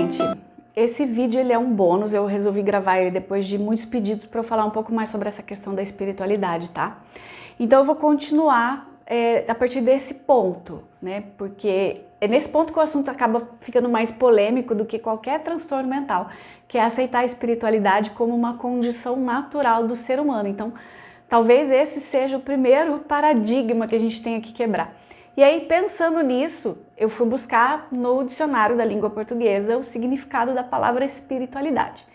gente, esse vídeo ele é um bônus, eu resolvi gravar ele depois de muitos pedidos para eu falar um pouco mais sobre essa questão da espiritualidade, tá? Então eu vou continuar a partir desse ponto, né? Porque é nesse ponto que o assunto acaba ficando mais polêmico do que qualquer transtorno mental, que é aceitar a espiritualidade como uma condição natural do ser humano. Então, talvez esse seja o primeiro paradigma que a gente tem que quebrar. E aí, pensando nisso, eu fui buscar no dicionário da língua portuguesa o significado da palavra espiritualidade.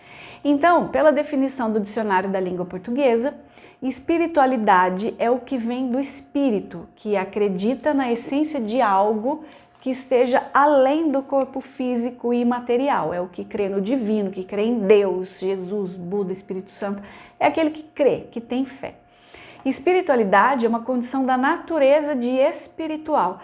Então, pela definição do dicionário da língua portuguesa, espiritualidade é o que vem do espírito, que acredita na essência de algo que esteja além do corpo físico e material. É o que crê no divino, que crê em Deus, Jesus, Buda, Espírito Santo. É aquele que crê, que tem fé. Espiritualidade é uma condição da natureza de espiritual.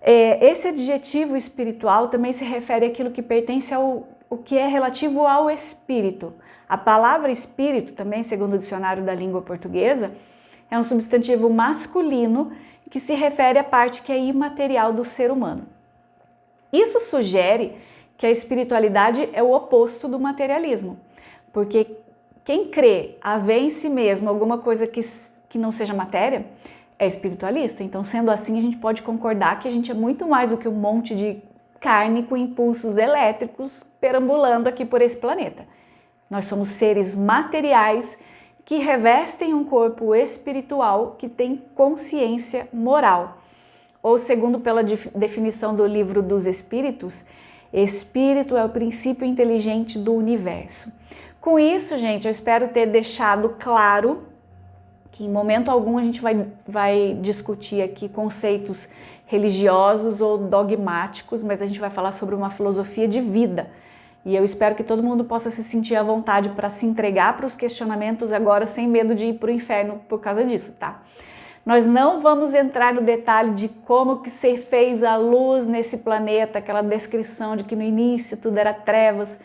Esse adjetivo espiritual também se refere àquilo que pertence ao que é relativo ao espírito. A palavra espírito, também segundo o dicionário da língua portuguesa, é um substantivo masculino que se refere à parte que é imaterial do ser humano. Isso sugere que a espiritualidade é o oposto do materialismo, porque quem crê haver em si mesmo alguma coisa que não seja matéria é espiritualista. Então, sendo assim, a gente pode concordar que a gente é muito mais do que um monte de carne com impulsos elétricos perambulando aqui por esse planeta. Nós somos seres materiais que revestem um corpo espiritual que tem consciência moral. Ou, segundo pela definição do Livro dos Espíritos, espírito é o princípio inteligente do universo. Com isso, gente, eu espero ter deixado claro que em momento algum a gente vai discutir aqui conceitos religiosos ou dogmáticos, mas a gente vai falar sobre uma filosofia de vida. E eu espero que todo mundo possa se sentir à vontade para se entregar para os questionamentos agora sem medo de ir para o inferno por causa disso, tá? Nós não vamos entrar no detalhe de como que se fez a luz nesse planeta, aquela descrição de que no início tudo era trevas.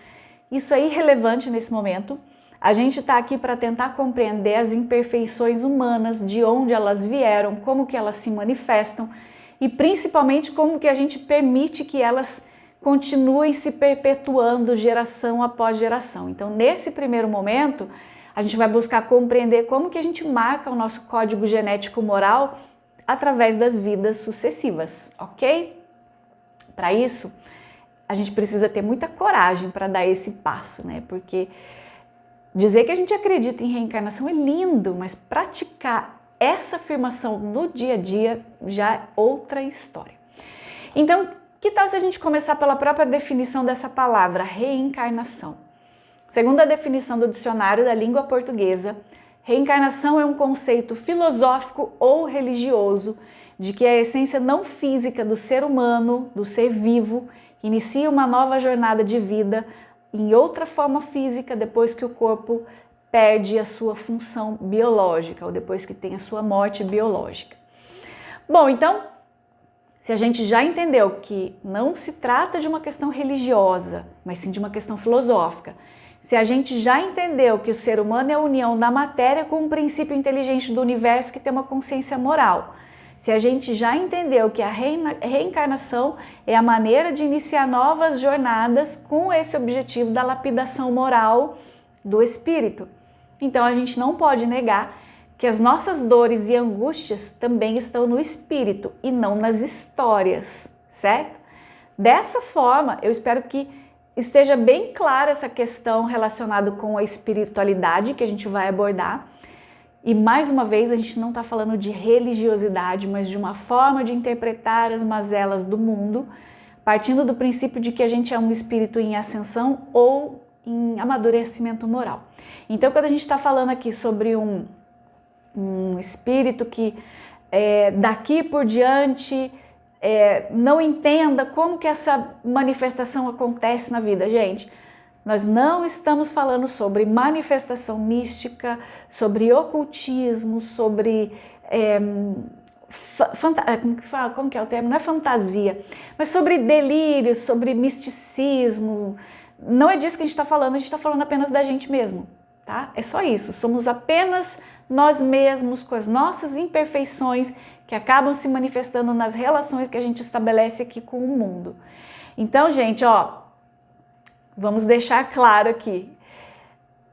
Isso é irrelevante nesse momento. A gente está aqui para tentar compreender as imperfeições humanas, de onde elas vieram, como que elas se manifestam e principalmente como que a gente permite que elas continuem se perpetuando geração após geração. Então, nesse primeiro momento, a gente vai buscar compreender como que a gente marca o nosso código genético moral através das vidas sucessivas, ok? Para isso, a gente precisa ter muita coragem para dar esse passo, né? Porque dizer que a gente acredita em reencarnação é lindo, mas praticar essa afirmação no dia a dia já é outra história. Então, que tal se a gente começar pela própria definição dessa palavra, reencarnação? Segundo a definição do dicionário da língua portuguesa, reencarnação é um conceito filosófico ou religioso de que a essência não física do ser humano, do ser vivo, inicia uma nova jornada de vida em outra forma física depois que o corpo perde a sua função biológica ou depois que tem a sua morte biológica. Bom, então, se a gente já entendeu que não se trata de uma questão religiosa, mas sim de uma questão filosófica, se a gente já entendeu que o ser humano é a união da matéria com um princípio inteligente do universo que tem uma consciência moral, se a gente já entendeu que a reencarnação é a maneira de iniciar novas jornadas com esse objetivo da lapidação moral do espírito, então a gente não pode negar que as nossas dores e angústias também estão no espírito e não nas histórias, certo? Dessa forma, eu espero que esteja bem clara essa questão relacionada com a espiritualidade que a gente vai abordar. E mais uma vez, a gente não está falando de religiosidade, mas de uma forma de interpretar as mazelas do mundo, partindo do princípio de que a gente é um espírito em ascensão ou em amadurecimento moral. Então, quando a gente está falando aqui sobre um espírito que daqui por diante não entenda como que essa manifestação acontece na vida, gente, nós não estamos falando sobre manifestação mística, sobre ocultismo, sobre como que é o termo? Não é fantasia, mas sobre delírio, sobre misticismo. Não é disso que a gente está falando, a gente está falando apenas da gente mesmo, tá? É só isso, somos apenas nós mesmos com as nossas imperfeições que acabam se manifestando nas relações que a gente estabelece aqui com o mundo. Então, gente, ó, vamos deixar claro aqui.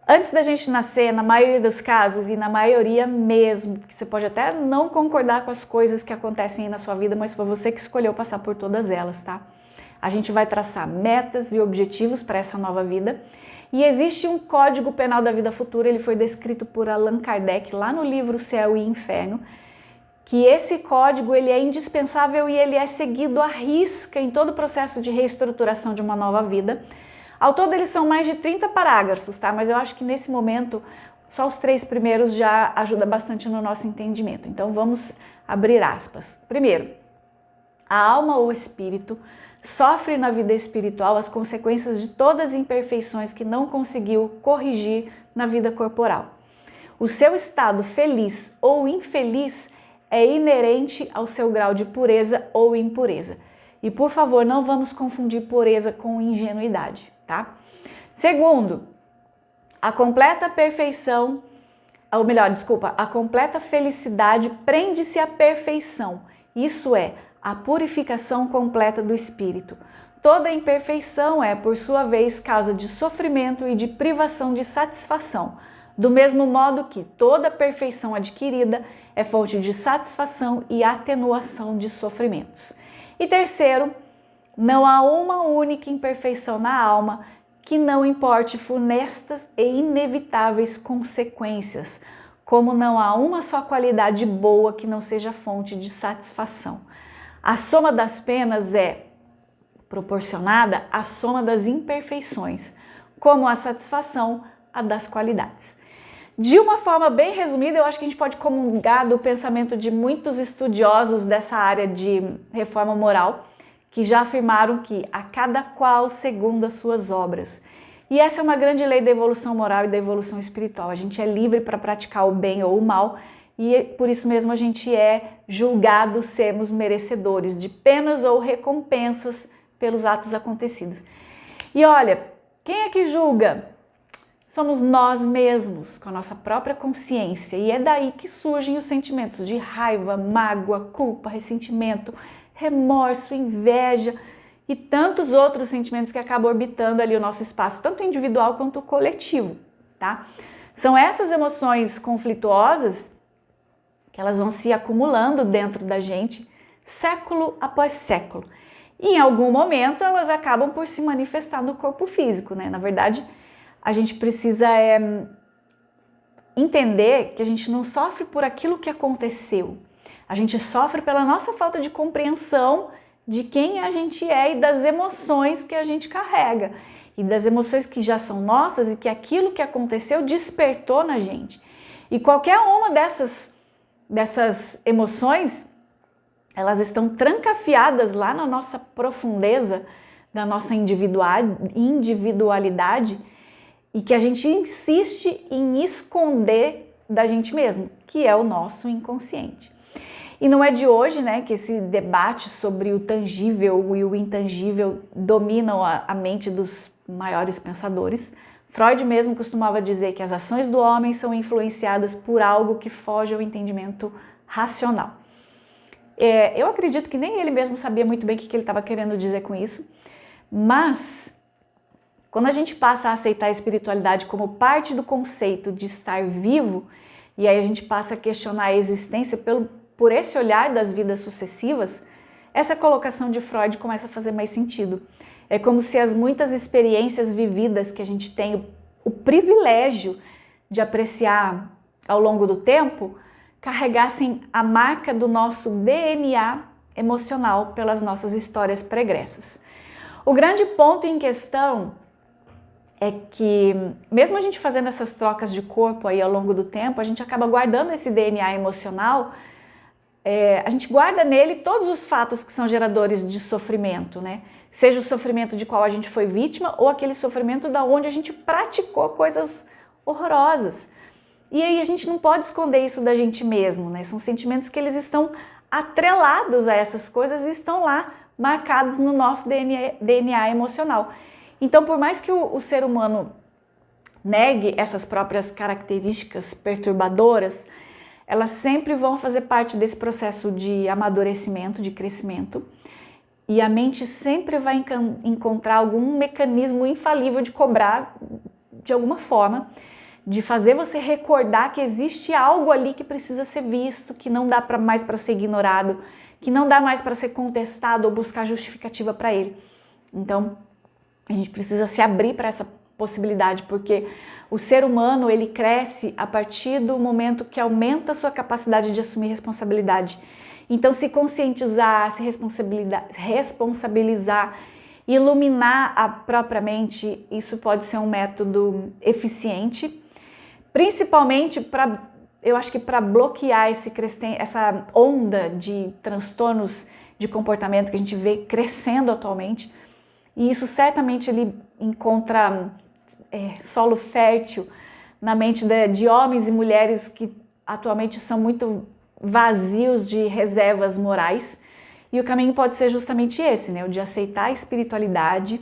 Antes da gente nascer, na maioria dos casos, e na maioria mesmo, porque você pode até não concordar com as coisas que acontecem aí na sua vida, mas foi você que escolheu passar por todas elas, tá? A gente vai traçar metas e objetivos para essa nova vida. E existe um código penal da vida futura, ele foi descrito por Allan Kardec lá no livro Céu e Inferno, que esse código ele é indispensável e ele é seguido à risca em todo o processo de reestruturação de uma nova vida. Ao todo eles são mais de 30 parágrafos, tá? Mas eu acho que nesse momento só os 3 primeiros já ajuda bastante no nosso entendimento. Então vamos abrir aspas. Primeiro, a alma ou espírito sofre na vida espiritual as consequências de todas as imperfeições que não conseguiu corrigir na vida corporal. O seu estado feliz ou infeliz é inerente ao seu grau de pureza ou impureza. E por favor, não vamos confundir pureza com ingenuidade, tá? Segundo, a completa perfeição, ou melhor, desculpa, a completa felicidade prende-se à perfeição. Isso é, a purificação completa do espírito. Toda imperfeição é, por sua vez, causa de sofrimento e de privação de satisfação, do mesmo modo que toda perfeição adquirida é fonte de satisfação e atenuação de sofrimentos. E terceiro, não há uma única imperfeição na alma que não importe funestas e inevitáveis consequências, como não há uma só qualidade boa que não seja fonte de satisfação. A soma das penas é proporcionada à soma das imperfeições, como a satisfação a das qualidades. De uma forma bem resumida, eu acho que a gente pode comungar do pensamento de muitos estudiosos dessa área de reforma moral, que já afirmaram que a cada qual segundo as suas obras. E essa é uma grande lei da evolução moral e da evolução espiritual. A gente é livre para praticar o bem ou o mal e por isso mesmo a gente é julgado sermos merecedores de penas ou recompensas pelos atos acontecidos. E olha, quem é que julga? Somos nós mesmos, com a nossa própria consciência, e é daí que surgem os sentimentos de raiva, mágoa, culpa, ressentimento, remorso, inveja e tantos outros sentimentos que acabam orbitando ali o nosso espaço, tanto individual quanto coletivo, tá? São essas emoções conflituosas que elas vão se acumulando dentro da gente século após século. E em algum momento elas acabam por se manifestar no corpo físico, né? Na verdade, a gente precisa entender que a gente não sofre por aquilo que aconteceu. A gente sofre pela nossa falta de compreensão de quem a gente é e das emoções que a gente carrega. E das emoções que já são nossas e que aquilo que aconteceu despertou na gente. E qualquer uma dessas emoções, elas estão trancafiadas lá na nossa profundeza, da nossa individualidade, e que a gente insiste em esconder da gente mesmo, que é o nosso inconsciente. E não é de hoje, né, que esse debate sobre o tangível e o intangível dominam a mente dos maiores pensadores. Freud mesmo costumava dizer que as ações do homem são influenciadas por algo que foge ao entendimento racional. Eu acredito que nem ele mesmo sabia muito bem o que ele estava querendo dizer com isso, mas quando a gente passa a aceitar a espiritualidade como parte do conceito de estar vivo, e aí a gente passa a questionar a existência por esse olhar das vidas sucessivas, essa colocação de Freud começa a fazer mais sentido. É como se as muitas experiências vividas que a gente tem o privilégio de apreciar ao longo do tempo, carregassem a marca do nosso DNA emocional pelas nossas histórias pregressas. O grande ponto em questão é que, mesmo a gente fazendo essas trocas de corpo aí ao longo do tempo, a gente acaba guardando esse DNA emocional, a gente guarda nele todos os fatos que são geradores de sofrimento, né? Seja o sofrimento de qual a gente foi vítima ou aquele sofrimento da onde a gente praticou coisas horrorosas. E aí a gente não pode esconder isso da gente mesmo, né? São sentimentos que eles estão atrelados a essas coisas e estão lá marcados no nosso DNA emocional. Então, por mais que o ser humano negue essas próprias características perturbadoras, elas sempre vão fazer parte desse processo de amadurecimento, de crescimento. E a mente sempre vai encontrar algum mecanismo infalível de cobrar de alguma forma, de fazer você recordar que existe algo ali que precisa ser visto, que não dá mais para ser ignorado, que não dá mais para ser contestado ou buscar justificativa para ele. Então, a gente precisa se abrir para essa possibilidade, porque o ser humano, ele cresce a partir do momento que aumenta a sua capacidade de assumir responsabilidade. Então, se conscientizar, se responsabilizar, iluminar a própria mente, isso pode ser um método eficiente, principalmente eu acho que para bloquear essa onda de transtornos de comportamento que a gente vê crescendo atualmente. E isso certamente ele encontra solo fértil na mente de homens e mulheres que atualmente são muito vazios de reservas morais. E o caminho pode ser justamente esse, né? O de aceitar a espiritualidade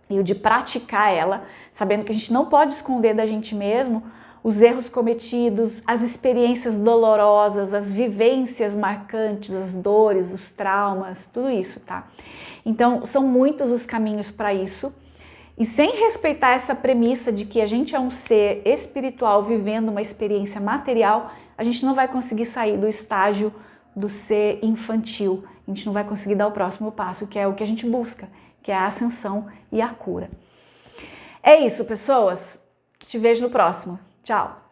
e o de praticar ela, sabendo que a gente não pode esconder da gente mesmo os erros cometidos, as experiências dolorosas, as vivências marcantes, as dores, os traumas, tudo isso, tá? Então, são muitos os caminhos para isso. E sem respeitar essa premissa de que a gente é um ser espiritual vivendo uma experiência material, a gente não vai conseguir sair do estágio do ser infantil. A gente não vai conseguir dar o próximo passo, que é o que a gente busca, que é a ascensão e a cura. É isso, pessoas. Te vejo no próximo. Tchau!